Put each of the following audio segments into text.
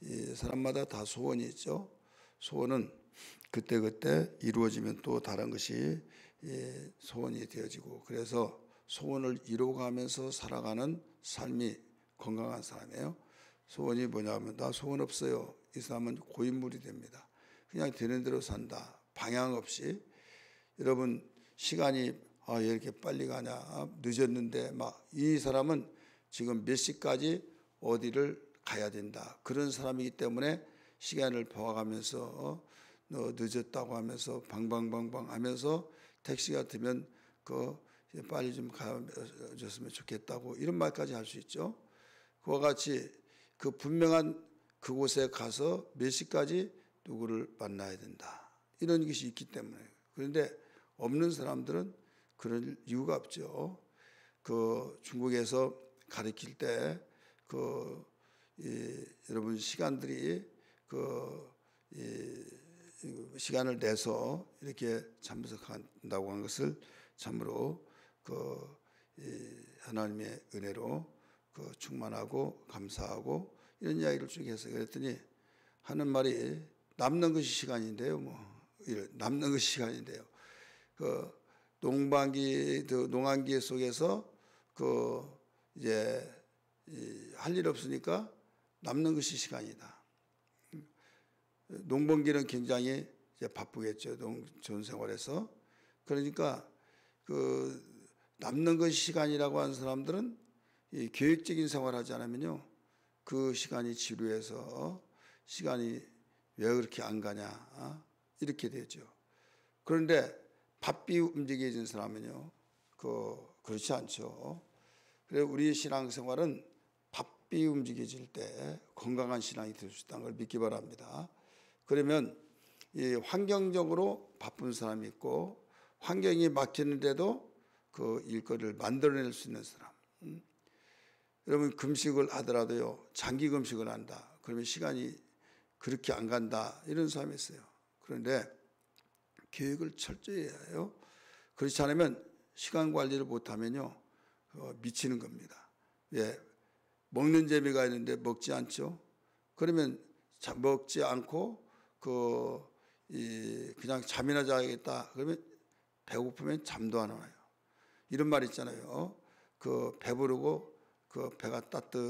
이 사람마다 다 소원이 있죠. 소원은 그때그때 이루어지면 또 다른 것이 소원이 되어지고, 그래서 소원을 이루어가면서 살아가는 삶이 건강한 사람이에요. 소원이 뭐냐면 나 소원 없어요. 이 사람은 고인물이 됩니다. 그냥 되는 대로 산다. 방향 없이. 여러분 시간이 왜 이렇게 빨리 가냐, 늦었는데 막, 이 사람은 지금 몇 시까지 어디를 가야 된다. 그런 사람이기 때문에 시간을 봐가면서 너 늦었다고 하면서 방방방방 하면서 택시 같으면 빨리 좀 가줬으면 좋겠다고 이런 말까지 할 수 있죠. 그와 같이 그 분명한 그곳에 가서 몇 시까지 누구를 만나야 된다. 이런 것이 있기 때문에. 그런데 없는 사람들은 그럴 이유가 없죠. 중국에서 가르칠 때 여러분 시간들이 시간을 내서 이렇게 참석한다고 한 것을 참으로 하나님의 은혜로 충만하고 감사하고 이런 이야기를 쭉 해서 그랬더니 하는 말이 남는 것이 시간인데요. 남는 것이 시간인데요. 농한기 속에서 이제 할 일 없으니까 남는 것이 시간이다. 농번기는 굉장히 이제 바쁘겠죠. 농촌 생활에서. 그러니까 남는 것이 시간이라고 하는 사람들은 이 계획적인 생활을 하지 않으면요, 그 시간이 지루해서 시간이 왜 그렇게 안 가냐 이렇게 되죠. 그런데 바삐 움직여진 사람은요, 그렇지 않죠. 그래서 우리 신앙생활은 바삐 움직여질 때 건강한 신앙이 될 수 있다는 걸 믿기 바랍니다. 그러면 이 환경적으로 바쁜 사람이 있고 환경이 막히는데도 그 일거리를 만들어낼 수 있는 사람. 여러분 금식을 하더라도요, 장기 금식을 한다. 그러면 시간이 그렇게 안 간다. 이런 사람이 있어요. 그런데 계획을 철저히 해야 해요. 그렇지 않으면 시간 관리를 못하면요, 미치는 겁니다. 왜? 먹는 재미가 있는데 먹지 않죠. 그러면 먹지 않고 그냥 잠이나 자야겠다. 그러면 배고프면 잠도 안 와요. 이런 말 있잖아요. 배부르고 배가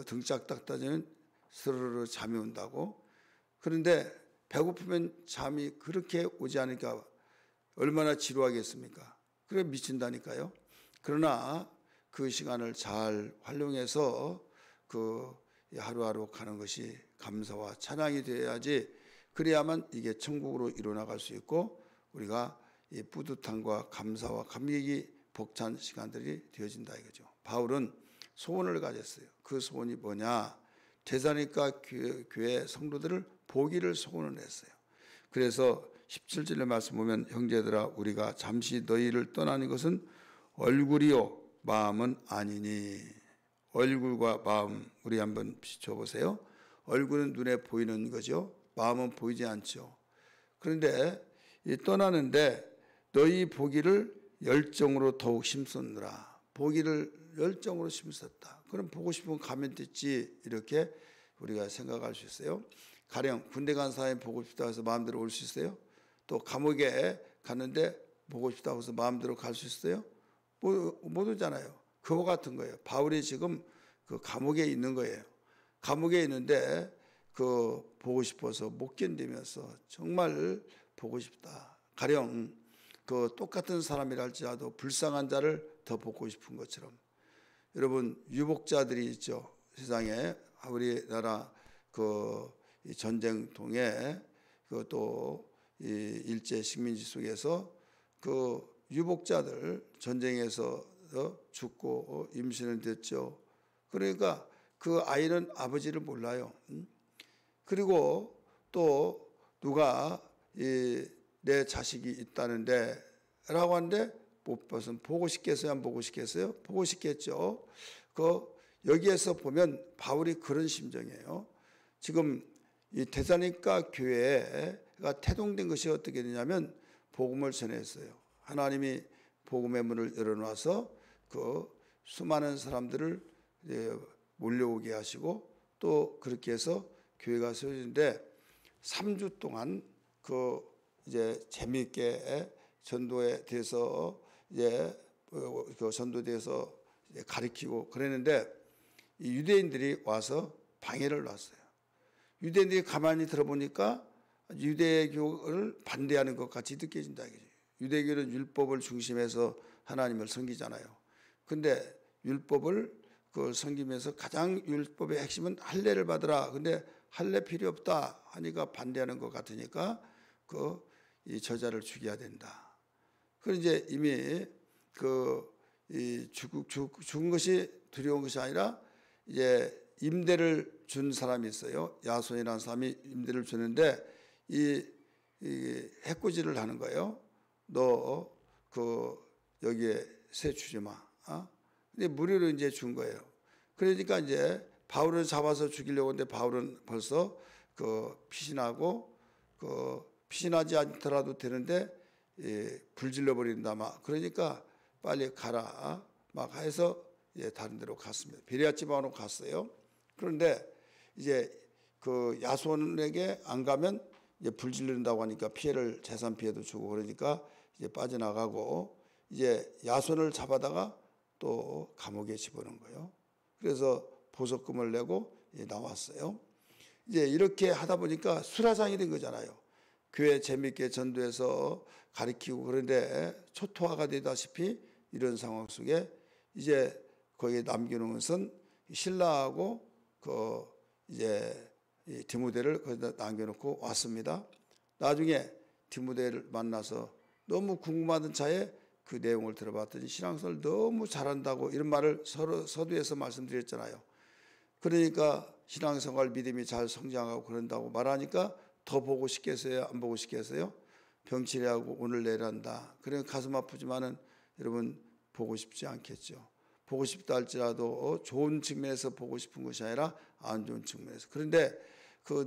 등짝 따뜻해지면 스르르 잠이 온다고. 그런데 배고프면 잠이 그렇게 오지 않으니까 얼마나 지루하겠습니까? 그래 미친다니까요. 그러나 그 시간을 잘 활용해서 하루하루 가는 것이 감사와 찬양이 되어야지, 그래야만 이게 천국으로 이루어나갈 수 있고 우리가 이 뿌듯함과 감사와 감격이 벅찬 시간들이 되어진다 이거죠. 바울은 소원을 가졌어요. 그 소원이 뭐냐? 데살로니가 교회 성도들을 보기를 소원을 했어요. 그래서 17절의 말씀 보면 형제들아 우리가 잠시 너희를 떠나는 것은 얼굴이요 마음은 아니니. 얼굴과 마음 우리 한번 비춰보세요. 얼굴은 눈에 보이는 거죠. 마음은 보이지 않죠. 그런데 떠나는데 너희 보기를 열정으로 더욱 힘썼느라. 보기를 열정으로 힘썼다. 그럼 보고 싶으면 가면 됐지, 이렇게 우리가 생각할 수 있어요. 가령 군대 간 사람이 보고 싶다고 해서 마음대로 올 수 있어요? 또 감옥에 갔는데 보고 싶다고 해서 마음대로 갈 수 있어요? 못 오잖아요. 그와 같은 거예요. 바울이 지금 감옥에 있는 거예요. 감옥에 있는데 보고 싶어서 못 견디면서 정말 보고 싶다. 가령 똑같은 사람이라 할지라도 불쌍한 자를 더 보고 싶은 것처럼. 여러분 유복자들이 있죠. 세상에 우리나라 전쟁통에 또 일제 식민지 속에서 유복자들 전쟁에서 죽고 임신을 됐죠. 그러니까 그 아이는 아버지를 몰라요. 그리고 또 누가 내 자식이 있다는데 라고 하는데 못 봐서 보고 싶겠어요? 안 보고 싶겠어요? 보고 싶겠죠. 여기에서 보면 바울이 그런 심정이에요. 지금 이 데살로니가 교회가 태동된 것이 어떻게 되냐면 복음을 전했어요. 하나님이 복음의 문을 열어놔서 수많은 사람들을 몰려오게 하시고 또 그렇게 해서 교회가 세워지는데 3주 동안 그 이제 재미있게 전도에 대해서 이제 그 전도에 대해서 가르치고 그랬는데 이 유대인들이 와서 방해를 놨어요. 유대인들이 가만히 들어보니까 유대교를 반대하는 것 같이 느껴진다 이거지. 유대교는 율법을 중심해서 하나님을 섬기잖아요. 근데 율법을 그 섬기면서 가장 율법의 핵심은 할례를 받으라. 근데 할례 필요 없다 하니까 반대하는 것 같으니까 이 저자를 죽여야 된다. 그럼 이제 이미 죽은 것이 두려운 것이 아니라 이제 임대를 준 사람이 있어요. 야손이라는 사람이 임대를 주는데 이 해코지를 하는 거예요. 너 여기에 세 주지 마. 근데 무료로 이제 준 거예요. 그러니까 이제 바울을 잡아서 죽이려고 하는데 바울은 벌써 피신하고 피신하지 않더라도 되는데 불질러 버린다 막. 그러니까 빨리 가라 막 해서 다른 데로 갔습니다. 베레아 지방으로 갔어요. 그런데 이제 야손에게 안 가면 이제 불질른다고 하니까 피해를 재산 피해도 주고 그러니까 이제 빠져나가고 이제 야손을 잡아다가 또 감옥에 집어넣은 거예요. 그래서 보석금을 내고 나왔어요. 이제 이렇게 하다 보니까 수라상이 된 거잖아요. 교회 재밌게 전도해서 가르치고 그런데 초토화가 되다시피 이런 상황 속에 이제 거기에 남겨놓은 것은 신라하고 이제 디모데를 거기다 남겨놓고 왔습니다. 나중에 디모데를 만나서 너무 궁금하던 차에 그 내용을 들어봤더니 신앙생활 너무 잘한다고 이런 말을 서두에서 말씀드렸잖아요. 그러니까 신앙생활 믿음이 잘 성장하고 그런다고 말하니까 더 보고 싶겠어요? 안 보고 싶겠어요? 병치레하고 오늘 내일 한다. 그러니까 가슴 아프지만은 여러분 보고 싶지 않겠죠. 보고 싶다 할지라도 좋은 측면에서 보고 싶은 것이 아니라 안 좋은 측면에서. 그런데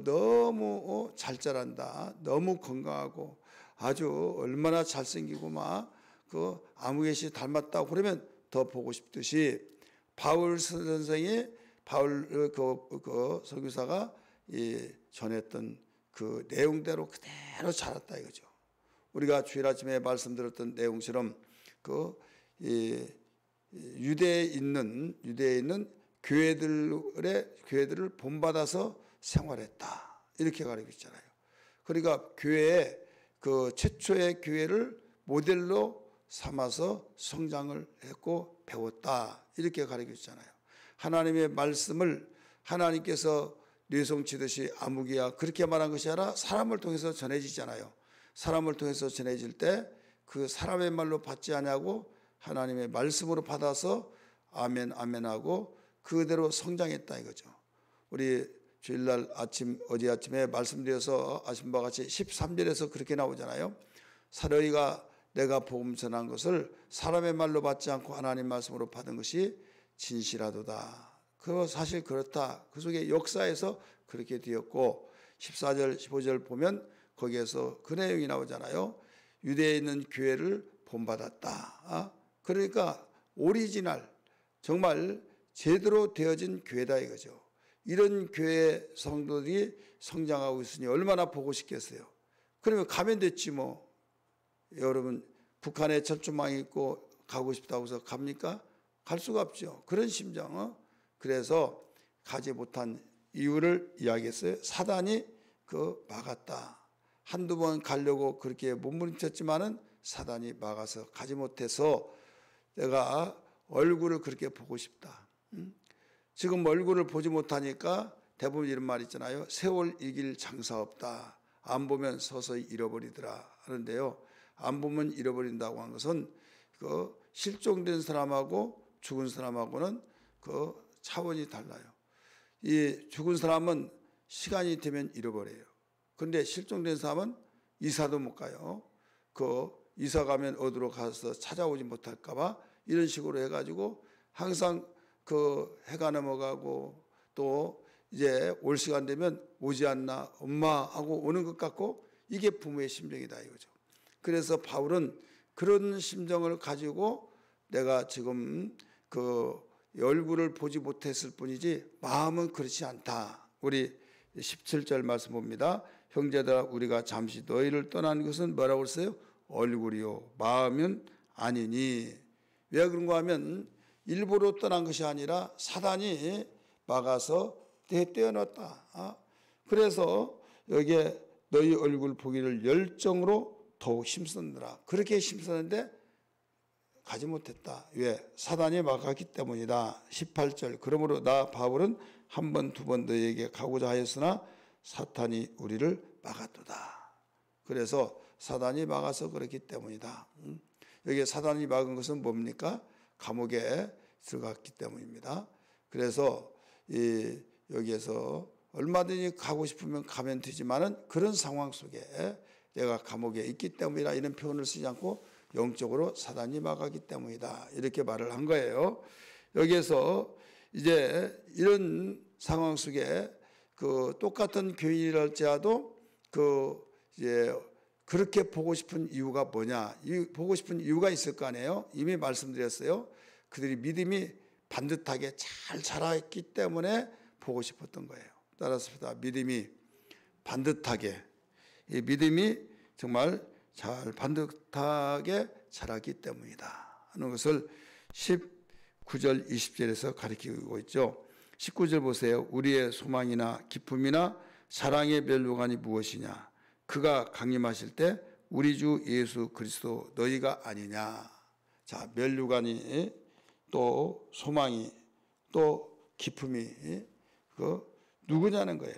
너무 잘 자란다. 너무 건강하고 아주 얼마나 잘생기고 막 아무개씨 닮았다고 그러면 더 보고 싶듯이 바울 선생이 바울 선교사가 전했던 그 내용대로 그대로 자랐다 이거죠. 우리가 주일 아침에 말씀드렸던 내용처럼 유대에 있는 교회들을 본받아서 생활했다 이렇게 가르치고 있잖아요. 그러니까 교회에 최초의 교회를 모델로 삼아서 성장을 했고 배웠다 이렇게 가르치고 있잖아요. 하나님의 말씀을 하나님께서 뇌성치듯이 아무개야 그렇게 말한 것이 아니라 사람을 통해서 전해지잖아요. 사람을 통해서 전해질 때 그 사람의 말로 받지 않냐고 하나님의 말씀으로 받아서 아멘 아멘하고 그대로 성장했다 이거죠. 우리 주일날 어제 아침에 말씀드려서 아신 바와 같이 13절에서 그렇게 나오잖아요. 사도이가 내가 복음 전한 것을 사람의 말로 받지 않고 하나님 말씀으로 받은 것이 진실하도다. 사실 그렇다. 그 속에 역사에서 그렇게 되었고 14절 15절 보면 거기에서 그 내용이 나오잖아요. 유대에 있는 교회를 본받았다. 그러니까 오리지널 정말 제대로 되어진 교회다 이거죠. 이런 교회 성도들이 성장하고 있으니 얼마나 보고 싶겠어요. 그러면 가면 됐지 뭐. 여러분 북한에 철조망이 있고 가고 싶다고 해서 갑니까? 갈 수가 없죠. 그런 심정. 그래서 가지 못한 이유를 이야기했어요. 사단이 막았다. 한두 번 가려고 그렇게 몸부림쳤지만은 사단이 막아서 가지 못해서 내가 얼굴을 그렇게 보고 싶다. 지금 얼굴을 보지 못하니까 대부분 이런 말 있잖아요. 세월 이길 장사 없다. 안 보면 서서히 잃어버리더라 하는데요. 안 보면 잃어버린다고 하는 것은 실종된 사람하고 죽은 사람하고는 차원이 달라요. 이 죽은 사람은 시간이 되면 잃어버려요. 그런데 실종된 사람은 이사도 못 가요. 이사 가면 어디로 가서 찾아오지 못할까 봐 이런 식으로 해가지고 항상 해가 넘어가고 또 이제 올 시간 되면 오지 않나 엄마 하고 오는 것 같고 이게 부모의 심정이다 이거죠. 그래서 바울은 그런 심정을 가지고 내가 지금 얼굴을 보지 못했을 뿐이지 마음은 그렇지 않다. 우리 17절 말씀 봅니다. 형제들아 우리가 잠시 너희를 떠난 것은 뭐라고 했어요? 얼굴이요 마음은 아니니. 왜 그런가 하면 일부러 떠난 것이 아니라 사단이 막아서 떼어놨다. 그래서 여기에 너희 얼굴 보기를 열정으로 더욱 힘썼느라. 그렇게 힘썼는데 가지 못했다. 왜? 사단이 막았기 때문이다. 18절 그러므로 나 바울은 한 번 두 번 너희에게 가고자 하였으나 사탄이 우리를 막았도다. 그래서 사단이 막아서 그렇기 때문이다. 여기에 사단이 막은 것은 뭡니까? 감옥에 들어갔기 때문입니다. 그래서 여기에서 얼마든지 가고 싶으면 가면 되지만은 그런 상황 속에 내가 감옥에 있기 때문이다 이런 표현을 쓰지 않고 영적으로 사단이 막았기 때문이다 이렇게 말을 한 거예요. 여기에서 이제 이런 상황 속에 그 똑같은 교인이랄지라도 이제 그렇게 보고 싶은 이유가 뭐냐? 보고 싶은 이유가 있을 거 아니에요. 이미 말씀드렸어요. 그들이 믿음이 반듯하게 잘 자랐기 때문에 보고 싶었던 거예요. 따라서 믿음이 반듯하게, 이 믿음이 정말 잘 반듯하게 자랐기 때문이다 하는 것을 19절 20절에서 가르치고 있죠. 19절 보세요. 우리의 소망이나 기쁨이나 사랑의 면류관이 무엇이냐? 그가 강림하실 때 우리 주 예수 그리스도 너희가 아니냐. 자, 면류관이 또 소망이 또 기쁨이 누구냐는 거예요.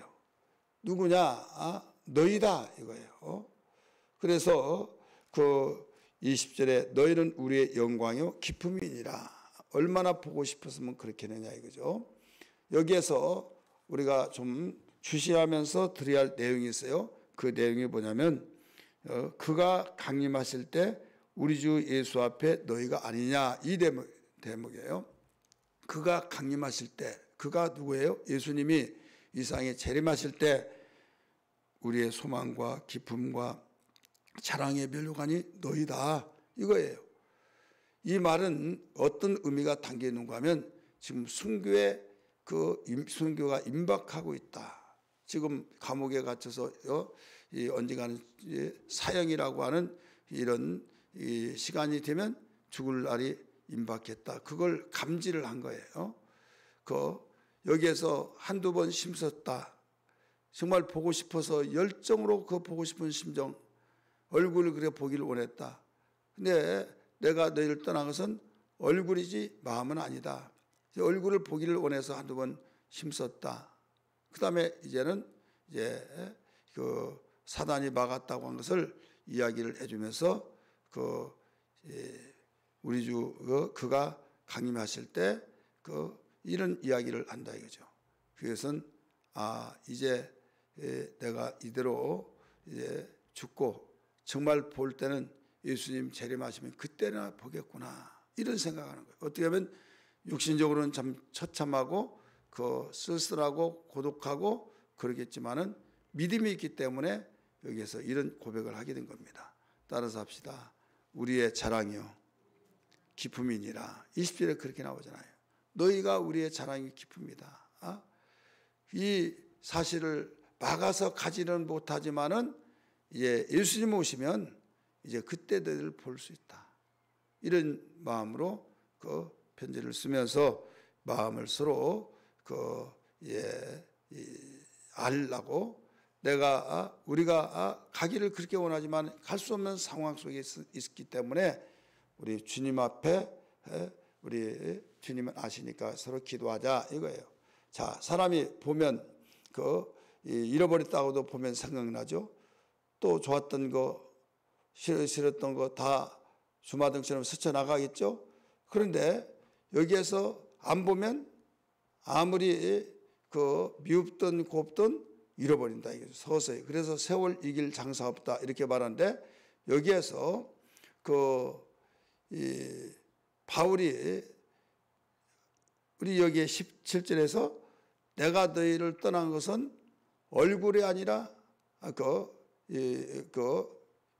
누구냐? 너희다 이거예요. 그래서 20절에 너희는 우리의 영광이요 기쁨이니라. 얼마나 보고 싶었으면 그렇게 했느냐 이거죠. 여기에서 우리가 좀 주시하면서 드려야 할 내용이 있어요. 그 내용이 뭐냐면 그가 강림하실 때 우리 주 예수 앞에 너희가 아니냐 이 대목이에요. 그가 강림하실 때 그가 누구예요? 예수님이 이 세상에 재림하실 때 우리의 소망과 기쁨과 사랑의 면류관이 너희다 이거예요. 이 말은 어떤 의미가 담겨 있는가 하면 지금 순교에 순교가 임박하고 있다. 지금 감옥에 갇혀서 언젠가는 사형이라고 하는 이런 시간이 되면 죽을 날이 임박했다. 그걸 감지를 한 거예요. 여기에서 한두 번 힘썼다. 정말 보고 싶어서 열정으로 그 보고 싶은 심정, 얼굴을 그래 보기를 원했다. 근데 내가 너희를 떠난 것은 얼굴이지 마음은 아니다. 얼굴을 보기를 원해서 한두 번 힘썼다. 그 다음에 이제는 사단이 막았다고 한 것을 이야기를 해주면서 우리 주 그가 강림하실 때 이런 이야기를 한다 이거죠. 그것은 이제 내가 이대로 이제 죽고 정말 볼 때는 예수님 재림하시면 그때나 보겠구나 이런 생각하는 거예요. 어떻게 하면 육신적으로는 참 처참하고 쓸쓸하고 고독하고 그러겠지만은 믿음이 있기 때문에 여기에서 이런 고백을 하게 된 겁니다. 따라서 합시다. 우리의 자랑이요 기쁨이니라. 20절에 그렇게 나오잖아요. 너희가 우리의 자랑이 기쁨이다. 이 사실을 막아서 가지는 못하지만은 이제 예수님 오시면 이제 그때 너희를 볼 수 있다. 이런 마음으로 편지를 쓰면서 마음을 서로 알라고 우리가 가기를 그렇게 원하지만 갈 수 없는 상황 속에 있기 때문에 우리 주님 앞에 우리 주님은 아시니까 서로 기도하자 이거예요. 자, 사람이 보면 잃어버렸다고도 보면 생각나죠. 또 좋았던 거 싫었던 거 다 주마등처럼 스쳐 나가겠죠. 그런데 여기에서 안 보면 아무리 미흡든 곱든 잃어버린다 이거죠. 서서히. 그래서 세월 이길 장사 없다 이렇게 말하는데 여기에서 바울이 우리 여기에 17절에서 내가 너희를 떠난 것은 얼굴이 아니라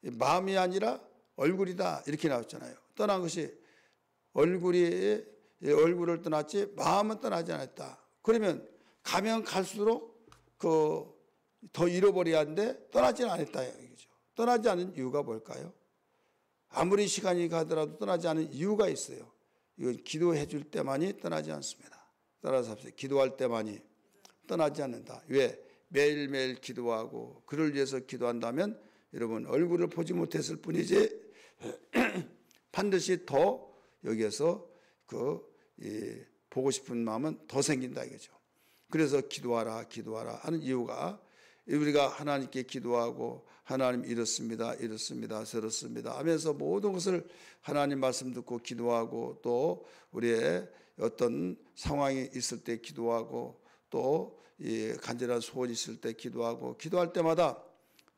마음이 아니라 얼굴이다 이렇게 나왔잖아요. 떠난 것이 얼굴을 떠났지 마음은 떠나지 않았다. 그러면 가면 갈수록 더 잃어버려야 하는데 떠나지는 않았다 이거죠. 떠나지 않은 이유가 뭘까요? 아무리 시간이 가더라도 떠나지 않은 이유가 있어요. 이건 기도해 줄 때만이 떠나지 않습니다. 따라서 합시다. 기도할 때만이 떠나지 않는다. 왜? 매일매일 기도하고 그를 위해서 기도한다면 여러분 얼굴을 보지 못했을 뿐이지 반드시 더 여기에서 보고 싶은 마음은 더 생긴다 이거죠. 그래서 기도하라 하는 이유가 우리가 하나님께 기도하고 하나님 이렇습니다 저렇습니다 하면서 모든 것을 하나님 말씀 듣고 기도하고 또 우리의 어떤 상황이 있을 때 기도하고 또 간절한 소원이 있을 때 기도하고 기도할 때마다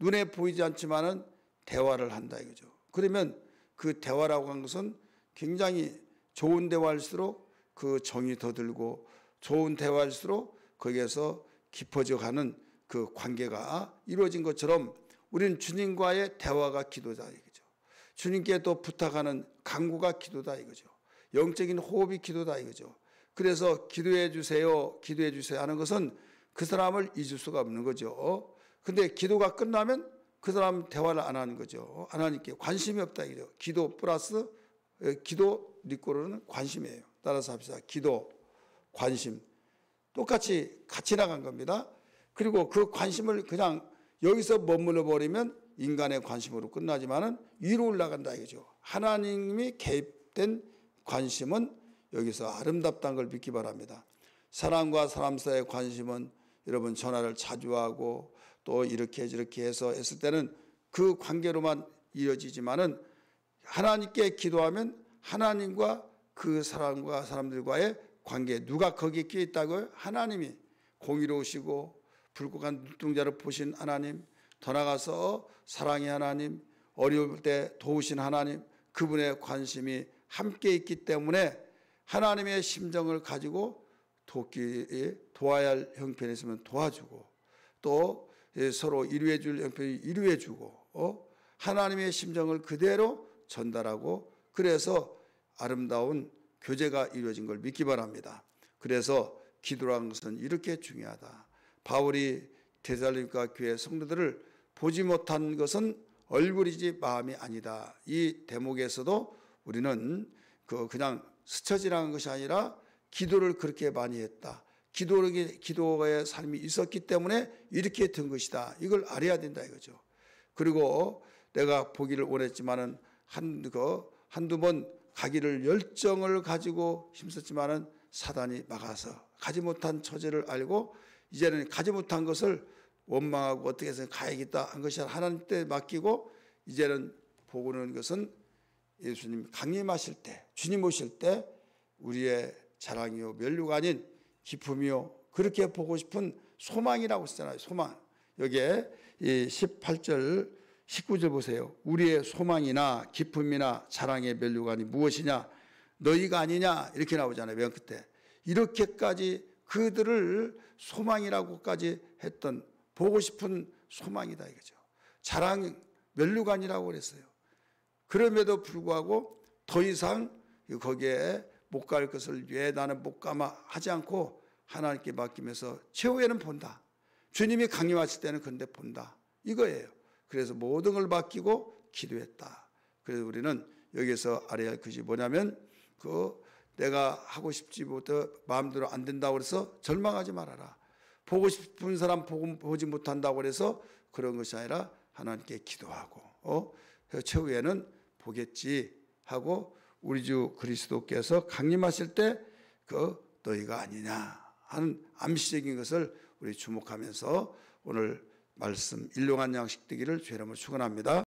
눈에 보이지 않지만은 대화를 한다 이거죠. 그러면 그 대화라고 하는 것은 굉장히 좋은 대화일수록 그 정이 더 들고 좋은 대화일수록 거기에서 깊어져 가는 그 관계가 이루어진 것처럼 우리는 주님과의 대화가 기도다 이거죠. 주님께 또 부탁하는 간구가 기도다 이거죠. 영적인 호흡이 기도다 이거죠. 그래서 기도해 주세요 하는 것은 그 사람을 잊을 수가 없는 거죠. 근데 기도가 끝나면 그 사람 대화를 안 하는 거죠. 하나님께 관심이 없다 이거죠. 기도 플러스 기도 리꼬르는 관심이에요. 따라서 합시다. 기도, 관심 똑같이 같이 나간 겁니다. 그리고 그 관심을 그냥 여기서 머물러 버리면 인간의 관심으로 끝나지만은 위로 올라간다 이거죠. 하나님이 개입된 관심은 여기서 아름답다는 걸 믿기 바랍니다. 사람과 사람 사이의 관심은 여러분 전화를 자주 하고 또 이렇게 저렇게 해서 했을 때는 그 관계로만 이어지지만은 하나님께 기도하면 하나님과 그 사람과 사람들과의 관계 누가 거기에 끼어 있다고요? 하나님이 공의로우시고 불국한 눈동자를 보신 하나님, 더 나아가서 사랑의 하나님, 어려울 때 도우신 하나님, 그분의 관심이 함께 있기 때문에 하나님의 심정을 가지고 도와야 할 형편이 있으면 도와주고 또 서로 이루해 줄 형편이 이루해 주고 하나님의 심정을 그대로 전달하고 그래서 아름다운 교제가 이루어진 걸 믿기 바랍니다. 그래서 기도라는 것은 이렇게 중요하다. 바울이 데살로니가 교회 성도들을 보지 못한 것은 얼굴이지 마음이 아니다. 이 대목에서도 우리는 그냥 스쳐 지나간 것이 아니라 기도를 그렇게 많이 했다. 기도의 삶이 있었기 때문에 이렇게 된 것이다. 이걸 알아야 된다 이거죠. 그리고 내가 보기를 원했지만은 한두 번 가기를 열정을 가지고 힘썼지만은 사단이 막아서 가지 못한 처지를 알고 이제는 가지 못한 것을 원망하고 어떻게 해서 가야겠다 한 것이 하나님 때 맡기고 이제는 보고는 것은 예수님 강림하실 때 주님 오실 때 우리의 자랑이요 면류가 아닌 기쁨이요 그렇게 보고 싶은 소망이라고 쓰잖아요. 소망. 여기에 이 18절 19절 보세요. 우리의 소망이나 기쁨이나 자랑의 면류관이 무엇이냐 너희가 아니냐 이렇게 나오잖아요. 맨 끝에 이렇게까지 그들을 소망이라고까지 했던 보고 싶은 소망이다 이거죠. 자랑 면류관이라고 그랬어요. 그럼에도 불구하고 더 이상 거기에 못 갈 것을 왜 나는 못 가마 하지 않고 하나님께 맡기면서 최후에는 본다. 주님이 강림하실 때는 근데 본다. 이거예요. 그래서 모든 걸 맡기고 기도했다. 그래서 우리는 여기서 알아야 할 것이 뭐냐면 내가 하고 싶지 못해 마음대로 안 된다고 해서 절망하지 말아라. 보고 싶은 사람 보지 못한다고 해서 그런 것이 아니라 하나님께 기도하고 최후에는 보겠지 하고 우리 주 그리스도께서 강림하실 때 너희가 아니냐 하는 암시적인 것을 우리 주목하면서 오늘 말씀 일용한 양식 되기를 주의 이름으로 축원합니다.